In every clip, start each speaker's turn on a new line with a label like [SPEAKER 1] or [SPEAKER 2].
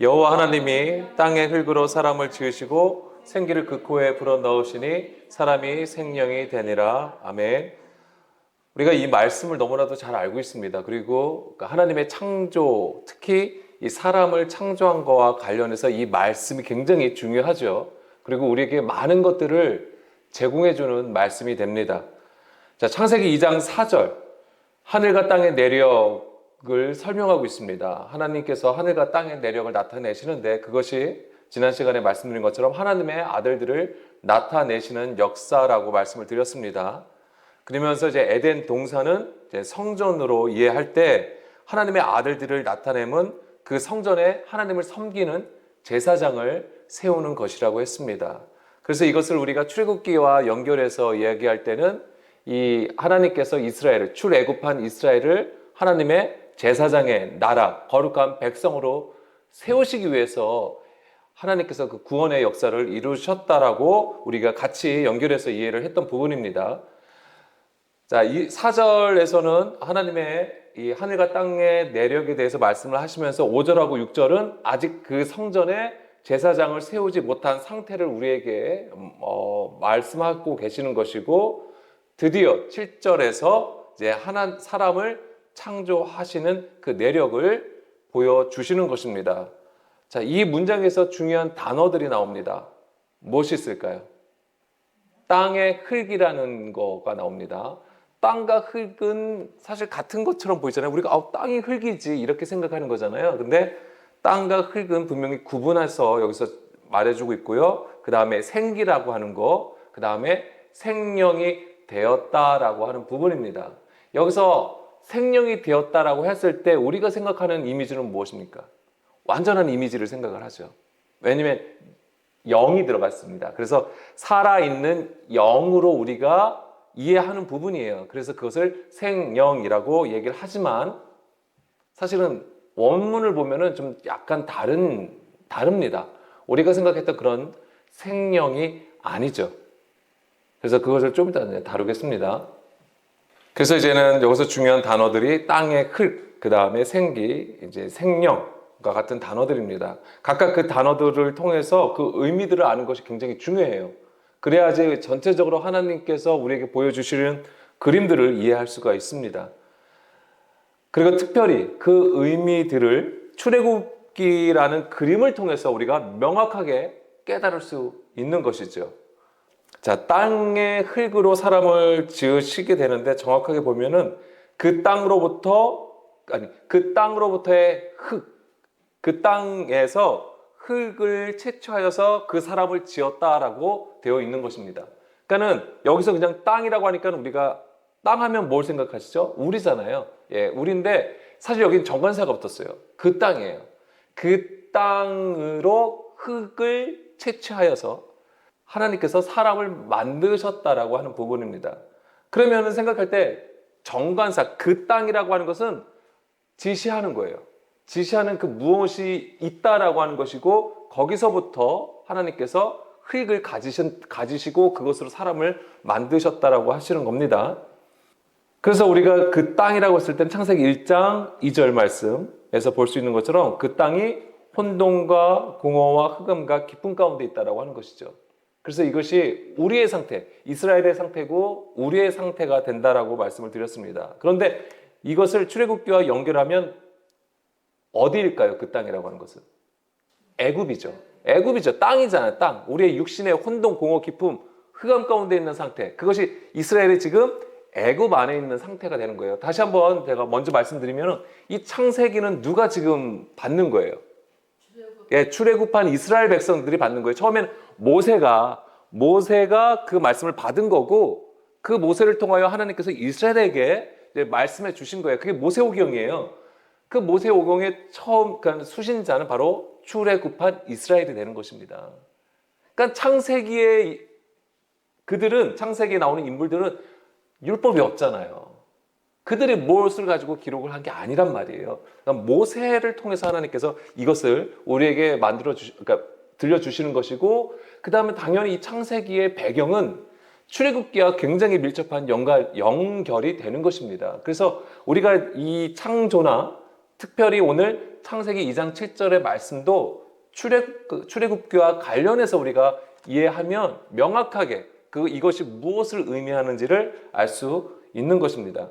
[SPEAKER 1] 여호와 하나님이 땅의 흙으로 사람을 지으시고 생기를 그 코에 불어넣으시니 사람이 생명이 되니라. 아멘. 우리가 이 말씀을 너무나도 잘 알고 있습니다. 그리고 하나님의 창조, 특히 이 사람을 창조한 것과 관련해서 이 말씀이 굉장히 중요하죠. 그리고 우리에게 많은 것들을 제공해주는 말씀이 됩니다. 자, 창세기 2장 4절, 하늘과 땅의 내력을 설명하고 있습니다. 하나님께서 하늘과 땅의 내력을 나타내시는데, 그것이 지난 시간에 말씀드린 것처럼 하나님의 아들들을 나타내시는 역사라고 말씀을 드렸습니다. 그러면서 이제 에덴 동산은 이제 성전으로 이해할 때 하나님의 아들들을 나타내면 그 성전에 하나님을 섬기는 제사장을 세우는 것이라고 했습니다. 그래서 이것을 우리가 출애굽기와 연결해서 이야기할 때는 이 하나님께서 이스라엘을, 출애굽한 이스라엘을 하나님의 제사장의 나라, 거룩한 백성으로 세우시기 위해서 하나님께서 그 구원의 역사를 이루셨다라고 우리가 같이 연결해서 이해를 했던 부분입니다. 자, 이 4절에서는 하나님의 이 하늘과 땅의 내력에 대해서 말씀을 하시면서 5절하고 6절은 아직 그 성전에 제사장을 세우지 못한 상태를 우리에게 말씀하고 계시는 것이고, 드디어 7절에서 이제 사람을 창조하시는 그 내력을 보여주시는 것입니다. 자, 이 문장에서 중요한 단어들이 나옵니다. 무엇이 있을까요? 땅의 흙이라는 거가 나옵니다. 땅과 흙은 사실 같은 것처럼 보이잖아요. 우리가 땅이 흙이지 이렇게 생각하는 거잖아요. 근데 땅과 흙은 분명히 구분해서 여기서 말해주고 있고요. 그 다음에 생기라고 하는 거, 그 다음에 생명이 되었다라고 하는 부분입니다. 여기서 생명이 되었다라고 했을 때 우리가 생각하는 이미지는 무엇입니까? 완전한 이미지를 생각을 하죠. 왜냐하면 영이 들어갔습니다. 그래서 살아있는 영으로 우리가 이해하는 부분이에요. 그래서 그것을 생영이라고 얘기를 하지만 사실은 원문을 보면은 좀 약간 다릅니다. 우리가 생각했던 그런 생명이 아니죠. 그래서 그것을 좀 이따 다루겠습니다. 그래서 이제는 여기서 중요한 단어들이 땅의 흙, 그 다음에 생기, 이제 생명과 같은 단어들입니다. 각각 그 단어들을 통해서 그 의미들을 아는 것이 굉장히 중요해요. 그래야지 전체적으로 하나님께서 우리에게 보여주시는 그림들을 이해할 수가 있습니다. 그리고 특별히 그 의미들을 출애굽기라는 그림을 통해서 우리가 명확하게 깨달을 수 있는 것이죠. 자, 땅의 흙으로 사람을 지으시게 되는데, 정확하게 보면은 그 땅으로부터의 흙, 그 땅에서 흙을 채취하여서 그 사람을 지었다라고 되어 있는 것입니다. 그러니까는 여기서 그냥 땅이라고 하니까 우리가 땅 하면 뭘 생각하시죠? 우리잖아요. 예, 우리인데 사실 여기는 정관사가 붙었어요. 그 땅이에요. 그 땅으로 흙을 채취하여서 하나님께서 사람을 만드셨다라고 하는 부분입니다. 그러면 생각할 때 정관사, 그 땅이라고 하는 것은 지시하는 거예요. 지시하는 그 무엇이 있다라고 하는 것이고, 거기서부터 하나님께서 흙을 가지시고 그것으로 사람을 만드셨다라고 하시는 겁니다. 그래서 우리가 그 땅이라고 했을 때는 창세기 1장 2절 말씀에서 볼 수 있는 것처럼 그 땅이 혼돈과 공허와 흑암과 깊음 가운데 있다라고 하는 것이죠. 그래서 이것이 우리의 상태, 이스라엘의 상태고 우리의 상태가 된다라고 말씀을 드렸습니다. 그런데 이것을 출애굽기와 연결하면 어디일까요? 그 땅이라고 하는 것은 애굽이죠. 땅이잖아요. 땅. 우리의 육신의 혼돈, 공허, 깊음, 흑암 가운데 있는 상태. 그것이 이스라엘이 지금 애굽 안에 있는 상태가 되는 거예요. 다시 한번 제가 먼저 말씀드리면 이 창세기는 누가 지금 받는 거예요? 예, 출애굽한 이스라엘 백성들이 받는 거예요. 처음에는 모세가 그 말씀을 받은 거고, 그 모세를 통하여 하나님께서 이스라엘에게 이제 말씀해 주신 거예요. 그게 모세오경이에요. 그 모세오경의 처음 수신자는 바로 출애굽한 이스라엘이 되는 것입니다. 그러니까 창세기에 나오는 인물들은 율법이 없잖아요. 그들이 무엇을 가지고 기록을 한 게 아니란 말이에요. 그러니까 모세를 통해서 하나님께서 이것을 우리에게 들려주시는 것이고, 그 다음에 당연히 이 창세기의 배경은 출애굽기와 굉장히 밀접한 연결이 되는 것입니다. 그래서 우리가 이 창조나 특별히 오늘 창세기 2장 7절의 말씀도 출애굽기와 관련해서 우리가 이해하면 명확하게 이것이 무엇을 의미하는지를 알 수 있는 것입니다.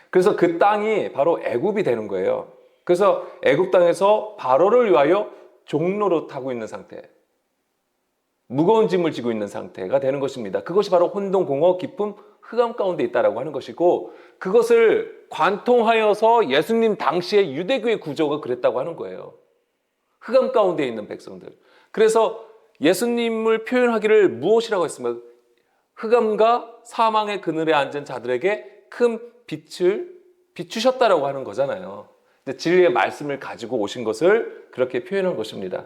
[SPEAKER 1] 그래서 그 땅이 바로 애굽이 되는 거예요. 그래서 애굽 땅에서 바로를 위하여 종로로 타고 있는 상태, 무거운 짐을 지고 있는 상태가 되는 것입니다. 그것이 바로 혼돈공허 깊은 흑암 가운데 있다라고 하는 것이고, 그것을 관통하여서 예수님 당시의 유대교의 구조가 그랬다고 하는 거예요. 흑암 가운데 있는 백성들. 그래서 예수님을 표현하기를 무엇이라고 했습니까? 흑암과 사망의 그늘에 앉은 자들에게 큰 빛을 비추셨다라고 하는 거잖아요. 진리의 말씀을 가지고 오신 것을 그렇게 표현한 것입니다.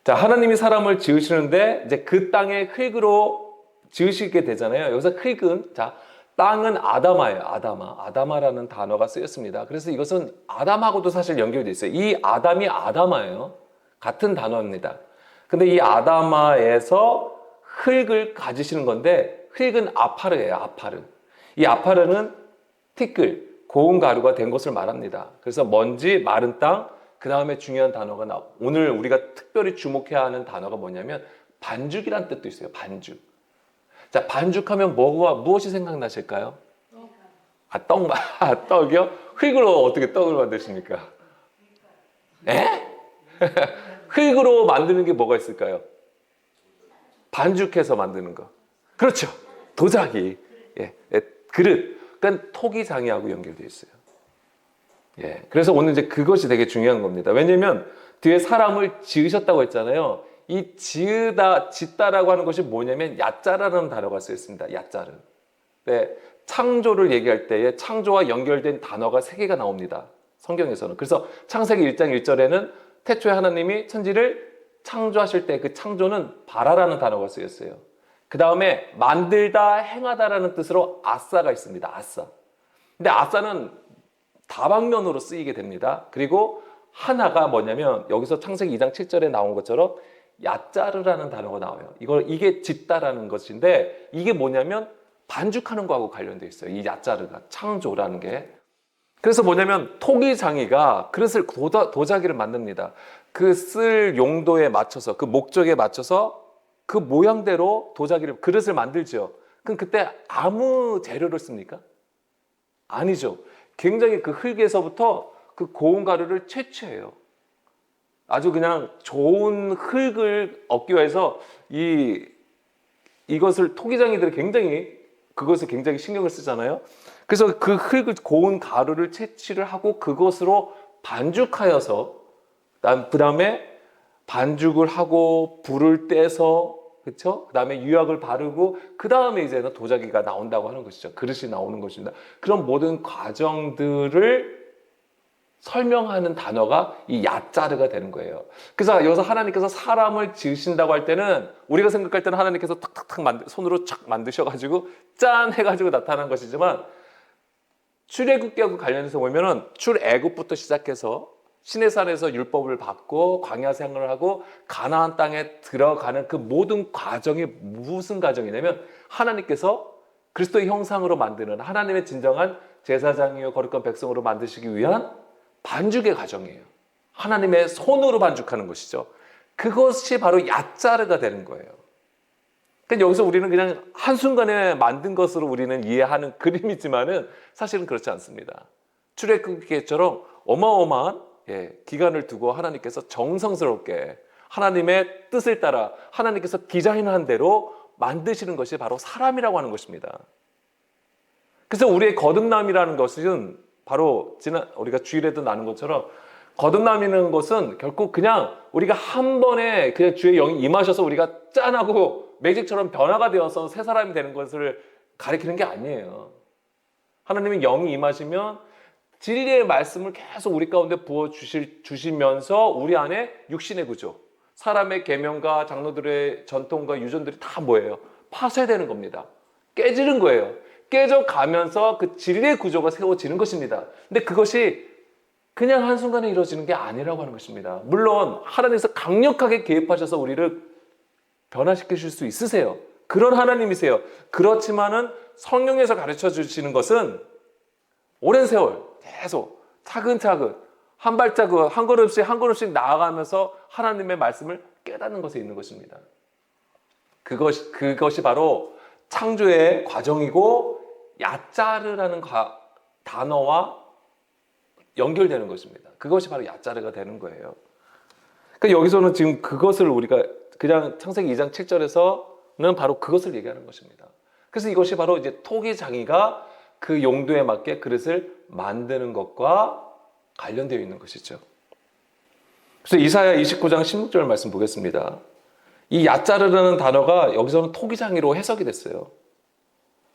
[SPEAKER 1] 자, 하나님이 사람을 지으시는데 이제 그 땅의 흙으로 지으시게 되잖아요. 여기서 흙은, 자, 땅은 아다마예요. 아다마라는 단어가 쓰였습니다. 그래서 이것은 아담하고도 사실 연결되어 있어요. 이 아담이 아다마예요. 같은 단어입니다. 근데 이 아다마에서 흙을 가지시는 건데, 흙은 아파르예요. 아파르. 이 아파르는 티끌, 고운 가루가 된 것을 말합니다. 그래서 먼지, 마른 땅, 그 다음에 중요한 단어가 오늘 우리가 특별히 주목해야 하는 단어가 뭐냐면 반죽이란 뜻도 있어요. 반죽. 자, 반죽하면 무엇이 생각나실까요? 떡이요? 흙으로 어떻게 떡을 만드십니까? 에? 흙으로 만드는 게 뭐가 있을까요? 반죽해서 만드는 거. 그렇죠. 도자기. 그릇. 그러니까 토기장이하고 연결되어 있어요. 그래서 오늘 이제 그것이 되게 중요한 겁니다. 왜냐면 뒤에 사람을 지으셨다고 했잖아요. 이 짓다라고 하는 것이 뭐냐면 야짜라는 단어가 쓰였습니다. 야짜르. 창조를 얘기할 때에 창조와 연결된 단어가 3개가 나옵니다. 성경에서는. 그래서 창세기 1장 1절에는 태초에 하나님이 천지를 창조하실 때 그 창조는 바라라는 단어가 쓰였어요. 그 다음에 만들다, 행하다라는 뜻으로 아싸가 있습니다. 아싸. 근데 아싸는 다방면으로 쓰이게 됩니다. 그리고 하나가 뭐냐면 여기서 창세기 2장 7절에 나온 것처럼 야짜르라는 단어가 나와요. 이게 짓다라는 것인데 이게 뭐냐면 반죽하는 거하고 관련되어 있어요. 이 야짜르가 창조라는 게. 그래서 뭐냐면 토기장이가 그릇을 도자기를 만듭니다. 그 쓸 용도에 맞춰서 그 목적에 맞춰서 그 모양대로 그릇을 만들죠. 그럼 그때 아무 재료를 씁니까? 아니죠. 굉장히 그 흙에서부터 그 고운 가루를 채취해요. 아주 그냥 좋은 흙을 얻기 위해서 이것을 토기장이들이 그것을 굉장히 신경을 쓰잖아요. 그래서 그 고운 가루를 채취를 하고 그것으로 반죽하여서 그 다음에 반죽을 하고 불을 떼서 그렇죠? 그 다음에 유약을 바르고 그 다음에 이제는 도자기가 나온다고 하는 것이죠. 그릇이 나오는 것입니다. 그런 모든 과정들을 설명하는 단어가 이 야짜르가 되는 거예요. 그래서 여기서 하나님께서 사람을 지으신다고 할 때는 우리가 생각할 때는 하나님께서 탁탁탁 손으로 착 만드셔가지고 짠 해가지고 나타난 것이지만 출애굽기하고 관련해서 보면은 출애굽부터 시작해서 시내산에서 율법을 받고 광야 생활을 하고 가나안 땅에 들어가는 그 모든 과정이 무슨 과정이냐면 하나님께서 그리스도의 형상으로 만드는 하나님의 진정한 제사장이요 거룩한 백성으로 만드시기 위한 반죽의 과정이에요. 하나님의 손으로 반죽하는 것이죠. 그것이 바로 야짜르가 되는 거예요. 그러니까 여기서 우리는 그냥 한순간에 만든 것으로 우리는 이해하는 그림이지만은 사실은 그렇지 않습니다. 출애굽기처럼 어마어마한 기간을 두고 하나님께서 정성스럽게 하나님의 뜻을 따라 하나님께서 디자인한 대로 만드시는 것이 바로 사람이라고 하는 것입니다. 그래서 우리의 거듭남이라는 것은 바로 우리가 주일에도 나눈 것처럼 거듭남이라는 것은 결국 그냥 우리가 한 번에 그냥 주의 영이 임하셔서 우리가 짠하고 매직처럼 변화가 되어서 새 사람이 되는 것을 가리키는 게 아니에요. 하나님의 영이 임하시면 진리의 말씀을 계속 우리 가운데 부어주시면서 우리 안에 육신의 구조, 사람의 계명과 장로들의 전통과 유전들이 다 뭐예요? 파쇄되는 겁니다. 깨지는 거예요. 깨져가면서 그 진리의 구조가 세워지는 것입니다. 근데 그것이 그냥 한순간에 이루어지는 게 아니라고 하는 것입니다. 물론 하나님께서 강력하게 개입하셔서 우리를 변화시키실 수 있으세요. 그런 하나님이세요. 그렇지만은 성령에서 가르쳐 주시는 것은 오랜 세월 계속 차근차근 한 발자국, 한 걸음씩 한 걸음씩 나아가면서 하나님의 말씀을 깨닫는 것에 있는 것입니다. 그것이 바로 창조의 과정이고 야짜르라는 단어와 연결되는 것입니다. 그것이 바로 야짜르가 되는 거예요. 그러니까 여기서는 지금 그것을 우리가 그냥 창세기 2장 7절에서는 바로 그것을 얘기하는 것입니다. 그래서 이것이 바로 이제 토기장이가 그 용도에 맞게 그릇을 만드는 것과 관련되어 있는 것이죠. 그래서 이사야 29장 16절 말씀 보겠습니다. 이 야짜르라는 단어가 여기서는 토기장이로 해석이 됐어요.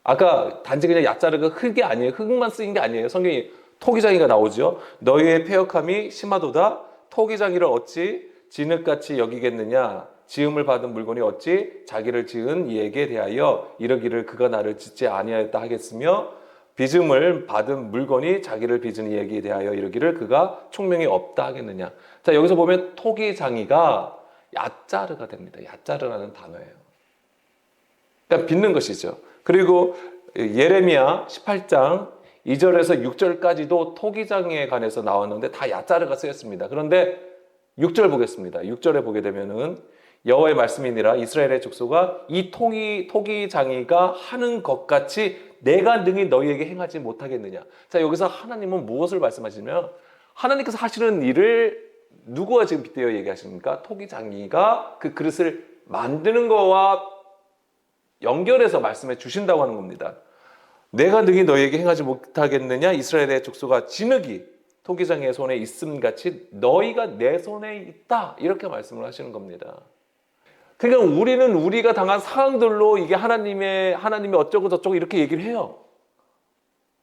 [SPEAKER 1] 아까 단지 그냥 야짜르가 흙이 아니에요. 흙만 쓰인 게 아니에요. 성경이 토기장이가 나오죠. 너희의 패역함이 심하도다. 토기장이를 어찌 진흙같이 여기겠느냐. 지음을 받은 물건이 어찌 자기를 지은 이에게 대하여 이르기를 그가 나를 짓지 아니하였다 하겠으며 빚음을 받은 물건이 자기를 빚은 이에게 대하여 이르기를 그가 총명이 없다 하겠느냐. 자, 여기서 보면 토기장이가 야짜르가 됩니다. 야짜르라는 단어예요. 그러니까 빚는 것이죠. 그리고 예레미야 18장 2절에서 6절까지도 토기장에 관해서 나왔는데 다 야짜르가 쓰였습니다. 그런데 6절 보겠습니다. 6절에 보게 되면은 여호와의 말씀이니라 이스라엘의 족속아 이 토기장이가 하는 것 같이 내가 능히 너희에게 행하지 못하겠느냐. 자, 여기서 하나님은 무엇을 말씀하시냐면 하나님께서 하시는 일을 누구와 지금 빗대어 얘기하십니까? 토기장이가 그 그릇을 만드는 거와 연결해서 말씀해 주신다고 하는 겁니다. 내가 능히 너희에게 행하지 못하겠느냐. 이스라엘의 족속아 진흙이 토기장의 손에 있음같이 너희가 내 손에 있다. 이렇게 말씀을 하시는 겁니다. 그러니까 우리는 우리가 당한 상황들로 이게 하나님이 어쩌고 저쩌고 이렇게 얘기를 해요.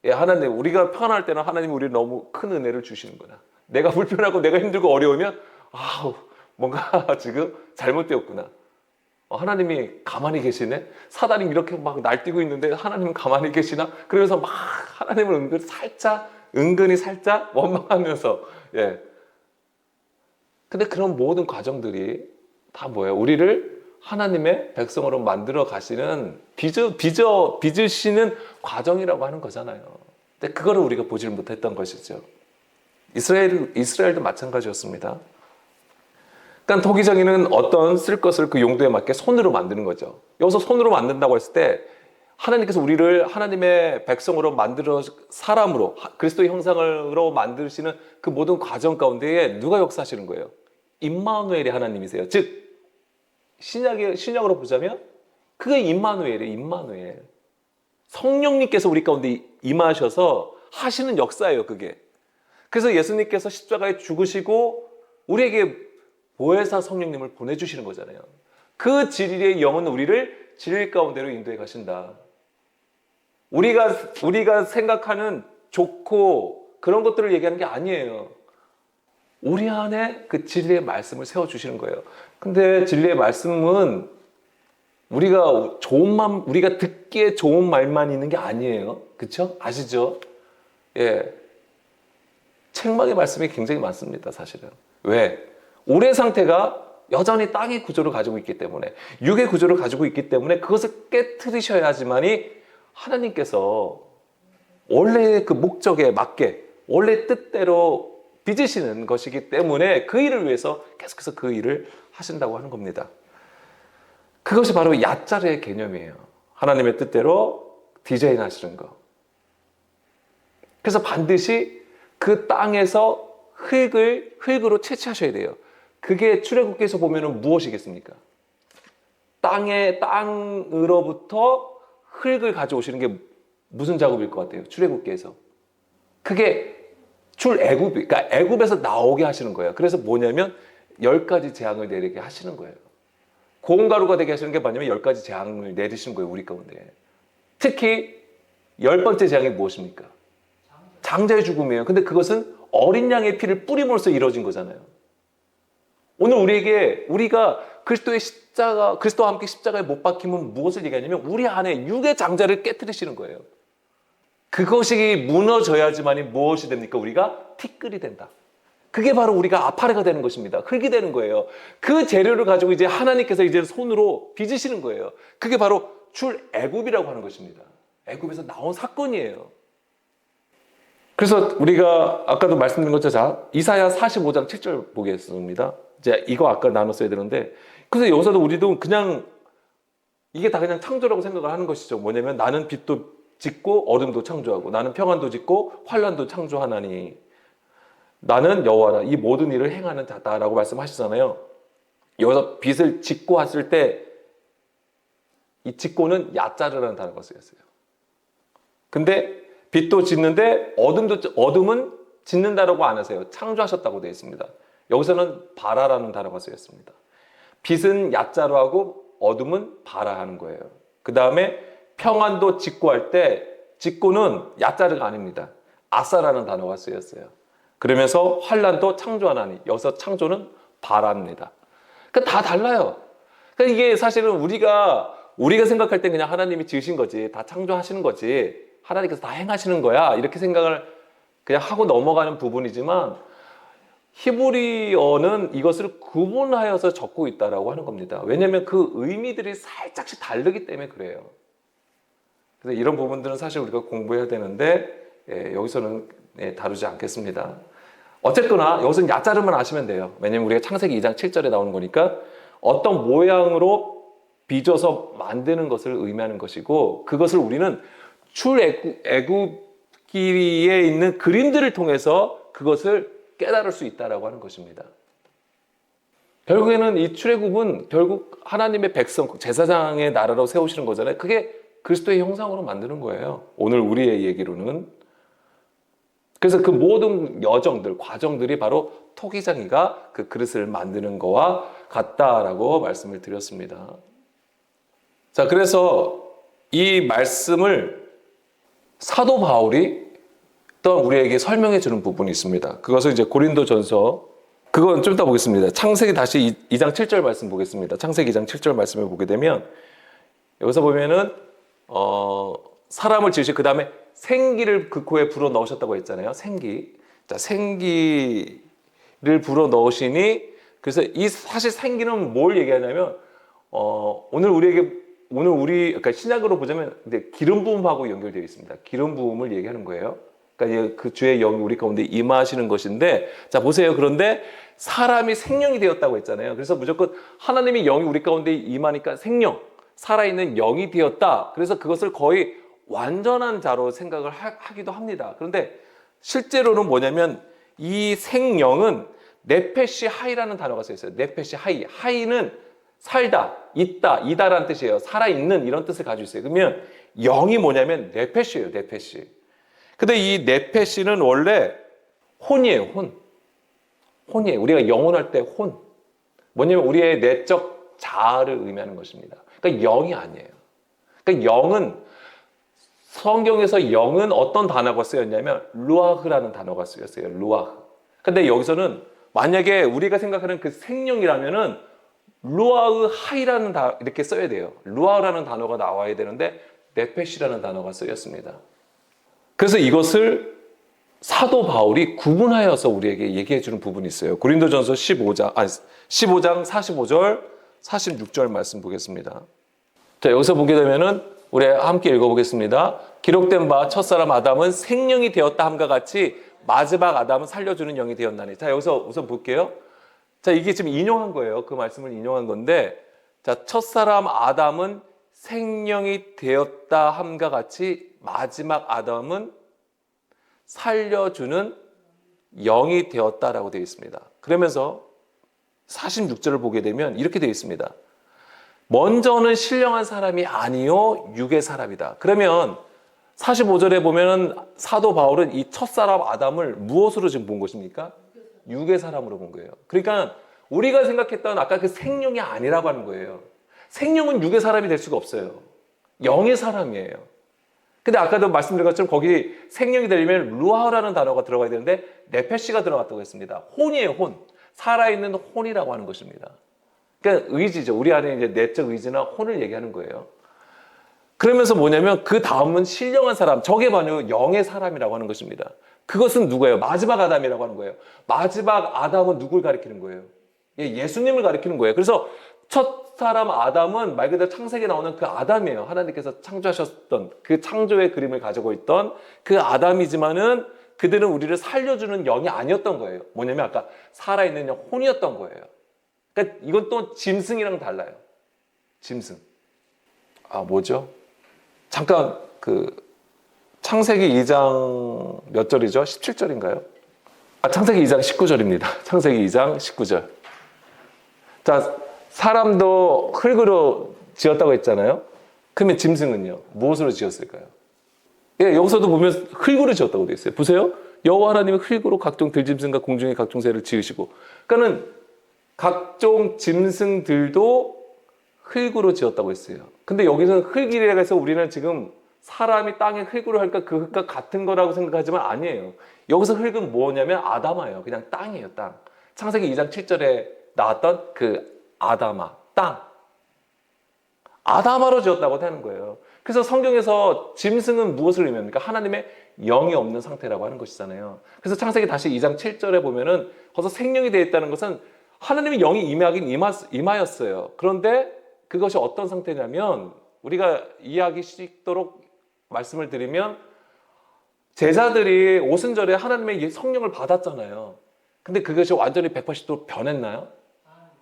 [SPEAKER 1] 예, 하나님, 우리가 편할 때는 하나님이 우리를 너무 큰 은혜를 주시는구나. 내가 불편하고 내가 힘들고 어려우면 뭔가 지금 잘못되었구나. 하나님이 가만히 계시네. 사단이 이렇게 막 날뛰고 있는데 하나님은 가만히 계시나? 그래서 막 하나님을 은근히 살짝 원망하면서 예. 근데 그런 모든 과정들이 다 뭐예요? 우리를 하나님의 백성으로 만들어 가시는 빚으시는 과정이라고 하는 거잖아요. 근데 그거를 우리가 보질 못했던 것이죠. 이스라엘도 마찬가지였습니다. 그러니까 토기장이는 어떤 쓸 것을 그 용도에 맞게 손으로 만드는 거죠. 여기서 손으로 만든다고 했을 때 하나님께서 우리를 하나님의 백성으로 만들어 사람으로 그리스도의 형상으로 만드시는 그 모든 과정 가운데에 누가 역사하시는 거예요? 임마누엘이 하나님이세요. 즉 신약으로 보자면 그게 임마누엘이에요. 임마누엘. 성령님께서 우리 가운데 임하셔서 하시는 역사예요. 그게. 그래서 예수님께서 십자가에 죽으시고 우리에게 보혜사 성령님을 보내주시는 거잖아요. 그 진리의 영은 우리를 진리 가운데로 인도해 가신다. 우리가 생각하는 좋고 그런 것들을 얘기하는 게 아니에요. 우리 안에 그 진리의 말씀을 세워주시는 거예요. 근데 진리의 말씀은 우리가 듣기에 좋은 말만 있는 게 아니에요. 그렇죠? 아시죠? 예. 책망의 말씀이 굉장히 많습니다, 사실은. 왜? 우리의 상태가 여전히 땅의 구조를 가지고 있기 때문에, 육의 구조를 가지고 있기 때문에 그것을 깨트리셔야지만이 하나님께서 원래 그 목적에 맞게 원래 뜻대로 빚으시는 것이기 때문에 그 일을 위해서 계속해서 그 일을 하신다고 하는 겁니다. 그것이 바로 야짜르의 개념이에요. 하나님의 뜻대로 디자인 하시는 거. 그래서 반드시 그 땅에서 흙으로 채취하셔야 돼요. 그게 출애굽기에서 보면은 무엇이겠습니까? 땅으로부터 흙을 가져오시는 게 무슨 작업일 것 같아요? 출애굽기에서. 그게 그러니까 애굽에서 나오게 하시는 거예요. 그래서 뭐냐면 10가지 재앙을 내리게 하시는 거예요. 고운 가루가 되게 하시는 게 뭐냐면 10가지 재앙을 내리시는 거예요. 우리 가운데. 특히 10번째 재앙이 무엇입니까? 장자의 죽음이에요. 근데 그것은 어린 양의 피를 뿌림으로써 이루어진 거잖아요. 오늘 우리가 그리스도와 함께 십자가에 못 박힘은 무엇을 얘기하냐면 우리 안에 육의 장자를 깨트리시는 거예요. 그것이 무너져야지만이 무엇이 됩니까? 우리가 티끌이 된다. 그게 바로 우리가 아파레가 되는 것입니다. 흙이 되는 거예요. 그 재료를 가지고 이제 하나님께서 이제 손으로 빚으시는 거예요. 그게 바로 출애굽이라고 하는 것입니다. 애굽에서 나온 사건이에요. 그래서 우리가 아까도 말씀드린 것처럼 이사야 45장 7절 보겠습니다. 이제 이거 아까 나눴어야 되는데, 그래서 여기서도 우리도 그냥 이게 다 그냥 창조라고 생각을 하는 것이죠. 뭐냐면 나는 빛도 짓고 어둠도 창조하고 나는 평안도 짓고 환란도 창조하나니 나는 여호와라 이 모든 일을 행하는 자다라고 말씀하시잖아요. 여기서 빛을 짓고 했을 때 이 짓고는 야자르라는 단어가 쓰였어요. 근데 빛도 짓는데 어둠은 짓는다라고 안 하세요. 창조하셨다고 되어 있습니다. 여기서는 바라라는 단어가 쓰였습니다. 빛은 야자로 하고 어둠은 바라 하는 거예요. 그 다음에 평안도 짓고 할 때 짓고는 야자르가 아닙니다. 아사라는 단어가 쓰였어요. 그러면서 환란도 창조하나니 여기서 창조는 바라입니다. 그러니까 다 달라요. 그러니까 이게 사실은 우리가 생각할 땐 그냥 하나님이 지으신 거지, 다 창조하시는 거지, 하나님께서 다 행하시는 거야 이렇게 생각을 그냥 하고 넘어가는 부분이지만 히브리어는 이것을 구분하여서 적고 있다라고 하는 겁니다. 왜냐하면 그 의미들이 살짝씩 다르기 때문에 그래요. 그래서 이런 부분들은 사실 우리가 공부해야 되는데 여기서는 다루지 않겠습니다. 어쨌거나 여기서는 야자르만 아시면 돼요. 왜냐하면 우리가 창세기 2장 7절에 나오는 거니까 어떤 모양으로 빚어서 만드는 것을 의미하는 것이고 그것을 우리는 출애굽기에 있는 그림들을 통해서 그것을 깨달을 수 있다라고 하는 것입니다. 결국에는 이 출애굽은 결국 하나님의 백성, 제사장의 나라로 세우시는 거잖아요. 그게 그리스도의 형상으로 만드는 거예요. 오늘 우리의 얘기로는. 그래서 그 모든 여정들, 과정들이 바로 토기장이가 그 그릇을 만드는 거와 같다라고 말씀을 드렸습니다. 자, 그래서 이 말씀을 사도 바울이 또 우리에게 설명해 주는 부분이 있습니다. 그것은 이제 고린도전서, 그건 좀 이따 보겠습니다. 창세기 다시 2장 7절 말씀 보겠습니다. 창세기 2장 7절 말씀을 보게 되면 여기서 보면은 사람을 지으시고 그 다음에 생기를 그 코에 불어 넣으셨다고 했잖아요. 생기. 자, 생기를 불어 넣으시니 그래서 이 사실 생기는 뭘 얘기하냐면 오늘 우리 그러니까 신약으로 보자면 근데 기름 부음하고 연결되어 있습니다. 기름 부음을 얘기하는 거예요. 그러니까 그 주의 영이 우리 가운데 임하시는 것인데, 자 보세요. 그런데 사람이 생명이 되었다고 했잖아요. 그래서 무조건 하나님의 영이 우리 가운데 임하니까 생명, 살아있는 영이 되었다. 그래서 그것을 거의 완전한 자로 생각을 하기도 합니다. 그런데 실제로는 뭐냐면 이 생명은 네페시 하이라는 단어가 써 있어요. 네페시 하이. 하이는 살다, 있다, 이다라는 뜻이에요. 살아있는 이런 뜻을 가지고 있어요. 그러면 영이 뭐냐면 네페시예요. 네페시. 근데 이 네페시는 원래 혼이에요. 혼이에요. 우리가 영혼할 때 혼. 뭐냐면 우리의 내적 자아를 의미하는 것입니다. 그러니까 영이 아니에요. 그러니까 영은 성경에서 영은 어떤 단어가 쓰였냐면 루아흐라는 단어가 쓰였어요. 루아흐. 근데 여기서는 만약에 우리가 생각하는 그 생명이라면은 루아흐 하이라는 이렇게 써야 돼요. 루아흐라는 단어가 나와야 되는데 네페시라는 단어가 쓰였습니다. 그래서 이것을 사도 바울이 구분하여서 우리에게 얘기해 주는 부분이 있어요. 고린도전서 15장 45절, 46절 말씀 보겠습니다. 자, 여기서 보게 되면은 우리 함께 읽어보겠습니다. 기록된 바 첫사람 아담은 생명이 되었다 함과 같이 마지막 아담은 살려주는 영이 되었나니. 자, 여기서 우선 볼게요. 자, 이게 지금 인용한 거예요. 그 말씀을 인용한 건데, 자, 첫사람 아담은 생명이 되었다 함과 같이 마지막 아담은 살려주는 영이 되었다라고 되어 있습니다. 그러면서 46절을 보게 되면 이렇게 되어 있습니다. 먼저는 신령한 사람이 아니요 육의 사람이다. 그러면 45절에 보면 사도 바울은 이 첫사람 아담을 무엇으로 지금 본 것입니까? 육의 사람으로 본 거예요. 그러니까 우리가 생각했던 아까 그 생명이 아니라고 하는 거예요. 생명은 육의 사람이 될 수가 없어요. 영의 사람이에요. 근데 아까도 말씀드린 것처럼 거기 생명이 되려면 루아라는 단어가 들어가야 되는데 네페시가 들어갔다고 했습니다. 혼이에요, 혼. 살아있는 혼이라고 하는 것입니다. 그러니까 의지죠. 우리 안에 이제 내적 의지나 혼을 얘기하는 거예요. 그러면서 뭐냐면 그 다음은 신령한 사람, 저게 바로 영의 사람이라고 하는 것입니다. 그것은 누구예요? 마지막 아담이라고 하는 거예요. 마지막 아담은 누굴 가리키는 거예요? 예수님을 가리키는 거예요. 그래서 첫 사람 아담은 말 그대로 창세기에 나오는 그 아담이에요. 하나님께서 창조하셨던 그 창조의 그림을 가지고 있던 그 아담이지만은 그들은 우리를 살려주는 영이 아니었던 거예요. 뭐냐면 아까 살아있는 영, 혼이었던 거예요. 그러니까 이건 또 짐승이랑 달라요. 짐승. 뭐죠? 잠깐 창세기 2장 몇 절이죠? 17절인가요? 창세기 2장 19절입니다. 창세기 2장 19절. 자, 사람도 흙으로 지었다고 했잖아요. 그러면 짐승은요? 무엇으로 지었을까요? 예, 여기서도 보면 흙으로 지었다고 되어 있어요. 보세요. 여호와 하나님은 흙으로 각종 들짐승과 공중의 각종 새를 지으시고, 그러니까는 각종 짐승들도 흙으로 지었다고 했어요. 근데 여기서는 흙이라고 해서 우리는 지금 사람이 땅에 흙으로 하니까 그 흙과 같은 거라고 생각하지만 아니에요. 여기서 흙은 뭐냐면 아담아예요. 그냥 땅이에요, 땅. 창세기 2장 7절에 나왔던 그 아담아, 땅. 아담아로 지었다고 하는 거예요. 그래서 성경에서 짐승은 무엇을 의미합니까? 하나님의 영이 없는 상태라고 하는 것이잖아요. 그래서 창세기 다시 2장 7절에 보면은 거기서 생명이 되어 있다는 것은 하나님의 영이 임하긴 임하였어요. 그런데 그것이 어떤 상태냐면 우리가 이해하기 쉽도록 말씀을 드리면 제자들이 오순절에 하나님의 성령을 받았잖아요. 근데 그것이 완전히 180도 변했나요?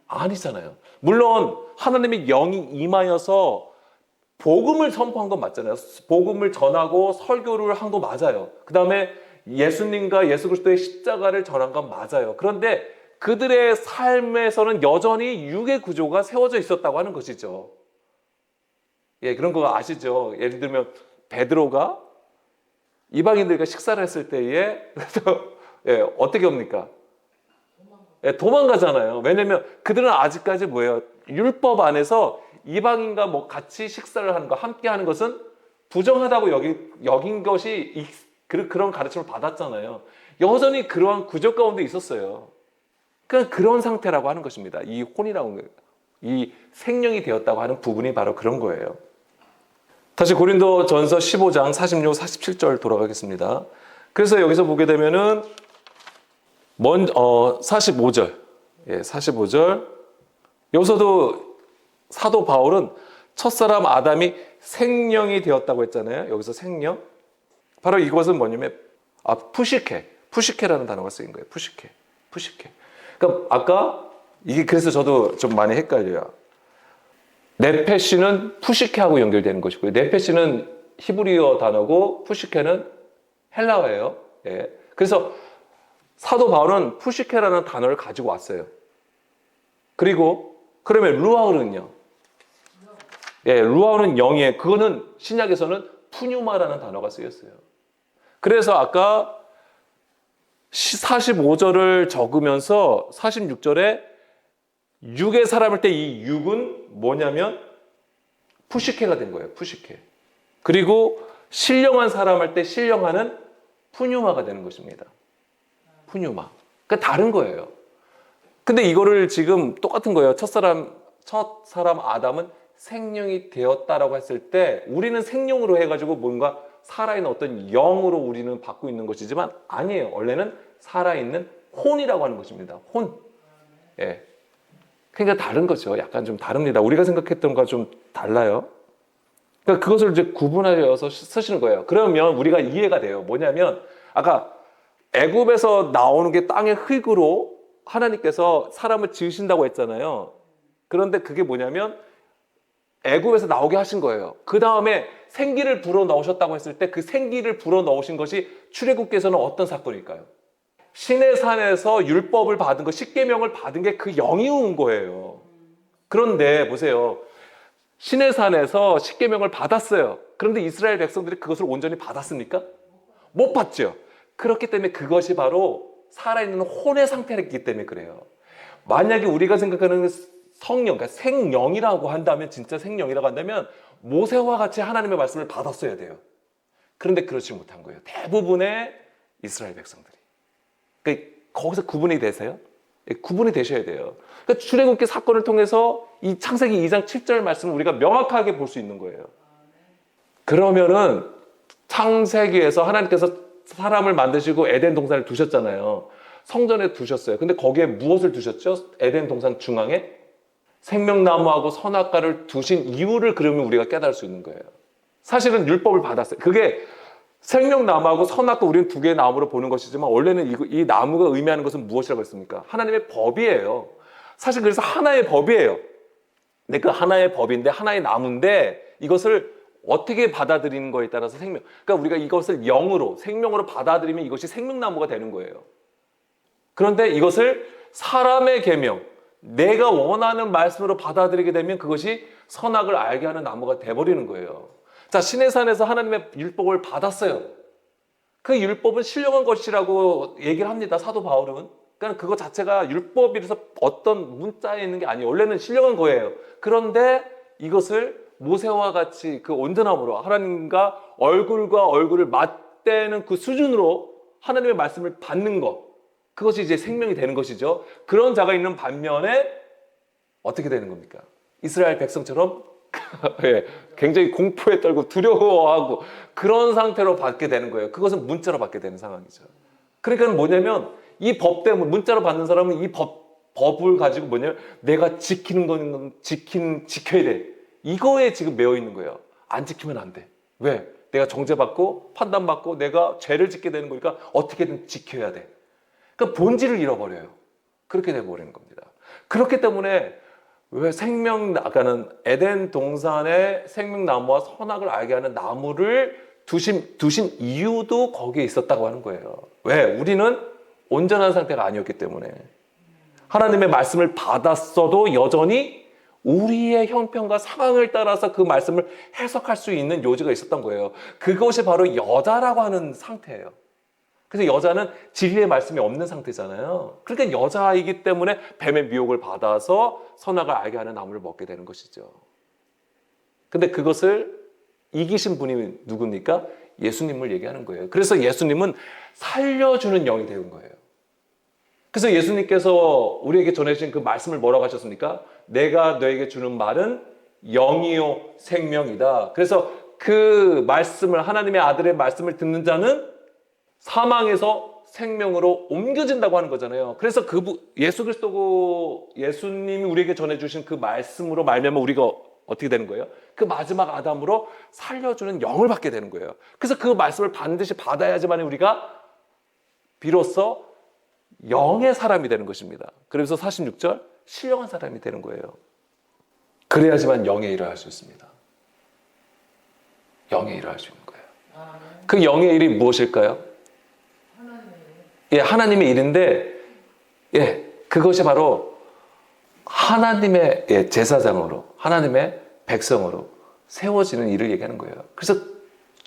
[SPEAKER 1] 아니잖아요. 물론 하나님의 영이 임하여서 복음을 선포한 건 맞잖아요. 복음을 전하고 설교를 한 거 맞아요. 그 다음에 예수님과 예수 그리스도의 십자가를 전한 건 맞아요. 그런데 그들의 삶에서는 여전히 육의 구조가 세워져 있었다고 하는 것이죠. 예, 그런 거 아시죠? 예를 들면 베드로가 이방인들과 식사를 했을 때에 예, 어떻게 합니까? 예, 도망가잖아요. 왜냐면 그들은 아직까지 뭐예요? 율법 안에서 이방인과 뭐 같이 식사를 하는 거, 함께 하는 것은 부정하다고 여긴 것이 그런 가르침을 받았잖아요. 여전히 그러한 구조 가운데 있었어요. 그러니까 그런 상태라고 하는 것입니다. 이 혼이라고 하는 거예요. 이 생명이 되었다고 하는 부분이 바로 그런 거예요. 다시 고린도전서 15장 46, 47절 돌아가겠습니다. 그래서 여기서 보게 되면은 45절. 예, 45절. 여기서도 사도 바울은 첫사람 아담이 생명이 되었다고 했잖아요. 여기서 생명. 바로 이것은 뭐냐면 푸시케라는 단어가 쓰인 거예요. 푸시케. 그러니까 아까 이게 그래서 저도 좀 많이 헷갈려요. 네페시는 푸시케하고 연결되는 것이고요. 네페시는 히브리어 단어고 푸시케는 헬라어예요. 예. 그래서 사도 바울은 푸시케라는 단어를 가지고 왔어요. 그리고 그러면 루아우는요? 예, 루아우는 영이에요. 그거는 신약에서는 푸뉴마라는 단어가 쓰였어요. 그래서 아까 45절을 적으면서 46절에 육의 사람일 때 이 육은 뭐냐면 푸시케가 된 거예요. 푸시케. 그리고 신령한 사람 할 때 신령하는 푸뉴마가 되는 것입니다. 푸뉴마. 그러니까 다른 거예요. 근데 이거를 지금 똑같은 거예요. 첫사람 아담은 생명이 되었다라고 했을 때 우리는 생명으로 해가지고 뭔가 살아있는 어떤 영으로 우리는 받고 있는 것이지만 아니에요. 원래는 살아있는 혼이라고 하는 것입니다. 혼. 예. 그러니까 다른 거죠. 약간 좀 다릅니다. 우리가 생각했던 것과 좀 달라요. 그러니까 그것을 이제 구분하여서 쓰시는 거예요. 그러면 우리가 이해가 돼요. 뭐냐면 아까 애굽에서 나오는 게 땅의 흙으로 하나님께서 사람을 지으신다고 했잖아요. 그런데 그게 뭐냐면 애굽에서 나오게 하신 거예요. 그 다음에 생기를 불어 넣으셨다고 했을 때 그 생기를 불어 넣으신 것이 출애굽기에서는 어떤 사건일까요? 시내산에서 율법을 받은 거, 십계명을 받은 게 그 영이 온 거예요. 그런데 보세요. 시내산에서 십계명을 받았어요. 그런데 이스라엘 백성들이 그것을 온전히 받았습니까? 못 받죠. 그렇기 때문에 그것이 바로 살아있는 혼의 상태였기 때문에 그래요. 만약에 우리가 생각하는 성령, 그러니까 생령이라고 한다면, 진짜 생령이라고 한다면 모세와 같이 하나님의 말씀을 받았어야 돼요. 그런데 그렇지 못한 거예요. 대부분의 이스라엘 백성들이. 그러니까 거기서 구분이 되세요? 구분이 되셔야 돼요. 그러니까 출애굽기 사건을 통해서 이 창세기 2장 7절 말씀을 우리가 명확하게 볼 수 있는 거예요. 그러면은 창세기에서 하나님께서 사람을 만드시고 에덴 동산을 두셨잖아요. 성전에 두셨어요. 근데 거기에 무엇을 두셨죠? 에덴 동산 중앙에 생명나무하고 선악과를 두신 이유를 그러면 우리가 깨달을 수 있는 거예요. 사실은 율법을 받았어요. 그게 생명나무하고 선악도 우리는 두 개의 나무로 보는 것이지만 원래는 이 나무가 의미하는 것은 무엇이라고 했습니까? 하나님의 법이에요. 사실 그래서 하나의 법이에요. 근데 그 하나의 법인데 하나의 나무인데 이것을 어떻게 받아들이는 거에 따라서 그러니까 우리가 이것을 영으로 생명으로 받아들이면 이것이 생명나무가 되는 거예요. 그런데 이것을 사람의 계명, 내가 원하는 말씀으로 받아들이게 되면 그것이 선악을 알게 하는 나무가 돼버리는 거예요. 자, 시내산에서 하나님의 율법을 받았어요. 그 율법은 신령한 것이라고 얘기를 합니다. 사도 바울은. 그러니까 그거 자체가 율법이라서 어떤 문자에 있는 게 아니에요. 원래는 신령한 거예요. 그런데 이것을 모세와 같이 그 온전함으로 하나님과 얼굴과 얼굴을 맞대는 그 수준으로 하나님의 말씀을 받는 것, 그것이 이제 생명이 되는 것이죠. 그런 자가 있는 반면에 어떻게 되는 겁니까? 이스라엘 백성처럼 예, 굉장히 공포에 떨고 두려워하고 그런 상태로 받게 되는 거예요. 그것은 문자로 받게 되는 상황이죠. 그러니까 뭐냐면 이 법 때문에 문자로 받는 사람은 이 법을 가지고 뭐냐면 내가 지키는 건 지켜야 돼. 이거에 지금 매여 있는 거예요. 안 지키면 안 돼. 왜? 내가 정죄받고 판단받고 내가 죄를 짓게 되는 거니까 어떻게든 지켜야 돼. 그러니까 본질을 잃어버려요. 그렇게 돼버리는 겁니다. 그렇기 때문에 왜 생명나가는 에덴 동산의 생명나무와 선악을 알게 하는 나무를 두신 이유도 거기에 있었다고 하는 거예요. 왜? 우리는 온전한 상태가 아니었기 때문에 하나님의 말씀을 받았어도 여전히 우리의 형편과 상황을 따라서 그 말씀을 해석할 수 있는 요지가 있었던 거예요. 그것이 바로 여자라고 하는 상태예요. 그래서 여자는 진리의 말씀이 없는 상태잖아요. 그러니까 여자이기 때문에 뱀의 미혹을 받아서 선악을 알게 하는 나무를 먹게 되는 것이죠. 근데 그것을 이기신 분이 누굽니까? 예수님을 얘기하는 거예요. 그래서 예수님은 살려주는 영이 되는 거예요. 그래서 예수님께서 우리에게 전해주신 그 말씀을 뭐라고 하셨습니까? 내가 너에게 주는 말은 영이요 생명이다. 그래서 그 말씀을 하나님의 아들의 말씀을 듣는 자는 사망에서 생명으로 옮겨진다고 하는 거잖아요. 그래서 예수 그리스도 예수님이 우리에게 전해주신 그 말씀으로 말미암아 우리가 어떻게 되는 거예요? 그 마지막 아담으로 살려주는 영을 받게 되는 거예요. 그래서 그 말씀을 반드시 받아야지만 우리가 비로소 영의 사람이 되는 것입니다. 그래서 46절 신령한 사람이 되는 거예요. 그래야지만 영의 일을 할 수 있습니다. 영의 일을 할 수 있는 거예요. 그 영의 일이 무엇일까요? 예, 하나님의 일인데, 예, 그것이 바로 하나님의 제사장으로, 하나님의 백성으로 세워지는 일을 얘기하는 거예요. 그래서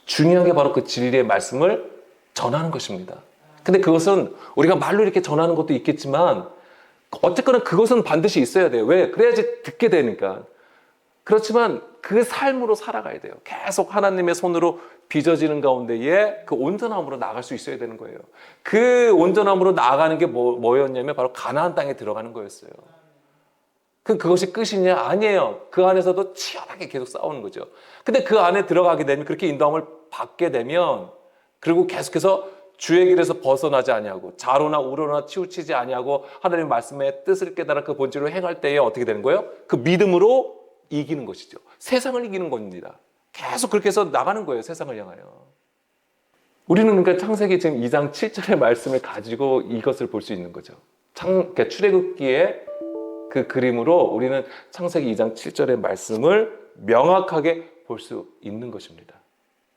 [SPEAKER 1] 중요한 게 바로 그 진리의 말씀을 전하는 것입니다. 근데 그것은 우리가 말로 이렇게 전하는 것도 있겠지만, 어쨌거나 그것은 반드시 있어야 돼요. 왜? 그래야지 듣게 되니까. 그렇지만 그 삶으로 살아가야 돼요. 계속 하나님의 손으로 빚어지는 가운데에 그 온전함으로 나아갈 수 있어야 되는 거예요. 그 온전함으로 나아가는 게 뭐였냐면 바로 가나안 땅에 들어가는 거였어요. 그것이 끝이냐? 아니에요. 그 안에서도 치열하게 계속 싸우는 거죠. 근데 그 안에 들어가게 되면 그렇게 인도함을 받게 되면 그리고 계속해서 주의 길에서 벗어나지 아니하고 좌로나 우로나 치우치지 아니하고 하나님의 말씀의 뜻을 깨달아 그 본질로 행할 때에 어떻게 되는 거예요? 그 믿음으로 이기는 것이죠. 세상을 이기는 겁니다. 계속 그렇게 해서 나가는 거예요. 세상을 향하여. 우리는 그러니까 창세기 지금 2장 7절의 말씀을 가지고 이것을 볼 수 있는 거죠. 그러니까 출애굽기의 그 그림으로 우리는 창세기 2장 7절의 말씀을 명확하게 볼 수 있는 것입니다.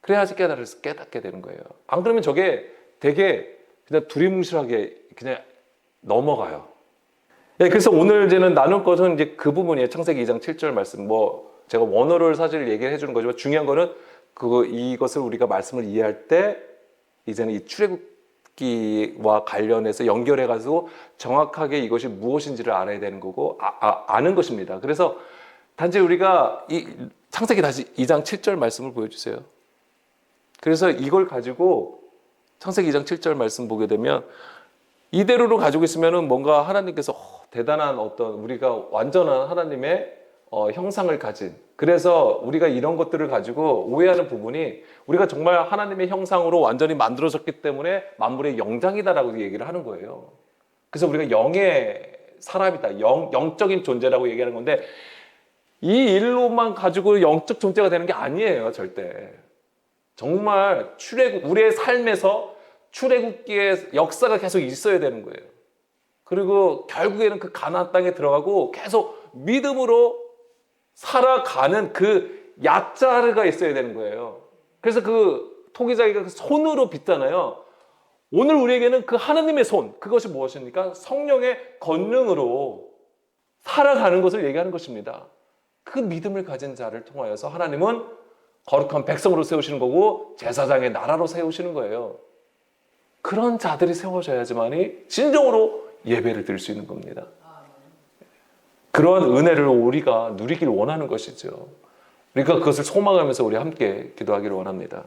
[SPEAKER 1] 그래야지 깨닫게 되는 거예요. 안 그러면 저게 되게 그냥 두리뭉실하게 그냥 넘어가요. 네, 그래서 오늘 이제는 나눌 것은 이제 그 부분이에요. 창세기 2장 7절 말씀. 제가 원어를 사실 얘기를 해주는 거지만 중요한 거는 이것을 우리가 말씀을 이해할 때 이제는 이 출애굽기와 관련해서 연결해가지고 정확하게 이것이 무엇인지를 알아야 되는 거고 아는 것입니다. 그래서 단지 우리가 이 창세기 다시 2장 7절 말씀을 보여주세요. 그래서 이걸 가지고 창세기 2장 7절 말씀 보게 되면 이대로로 가지고 있으면은 뭔가 하나님께서 대단한 어떤 우리가 완전한 하나님의 형상을 가진, 그래서 우리가 이런 것들을 가지고 오해하는 부분이 우리가 정말 하나님의 형상으로 완전히 만들어졌기 때문에 만물의 영장이다라고 얘기를 하는 거예요. 그래서 우리가 영의 사람이다, 영적인 존재라고 얘기하는 건데 이 일로만 가지고 영적 존재가 되는 게 아니에요, 절대. 정말 우리의 삶에서 출애굽기의 역사가 계속 있어야 되는 거예요. 그리고 결국에는 그 가나안 땅에 들어가고 계속 믿음으로 살아가는 그 야자르가 있어야 되는 거예요. 그래서 그 토기자기가 손으로 빚잖아요. 오늘 우리에게는 그 하나님의 손, 그것이 무엇입니까? 성령의 권능으로 살아가는 것을 얘기하는 것입니다. 그 믿음을 가진 자를 통하여서 하나님은 거룩한 백성으로 세우시는 거고 제사장의 나라로 세우시는 거예요. 그런 자들이 세워져야지만이 진정으로 예배를 드릴 수 있는 겁니다. 그러한 은혜를 우리가 누리길 원하는 것이죠. 그러니까 그것을 소망하면서 우리 함께 기도하기를 원합니다.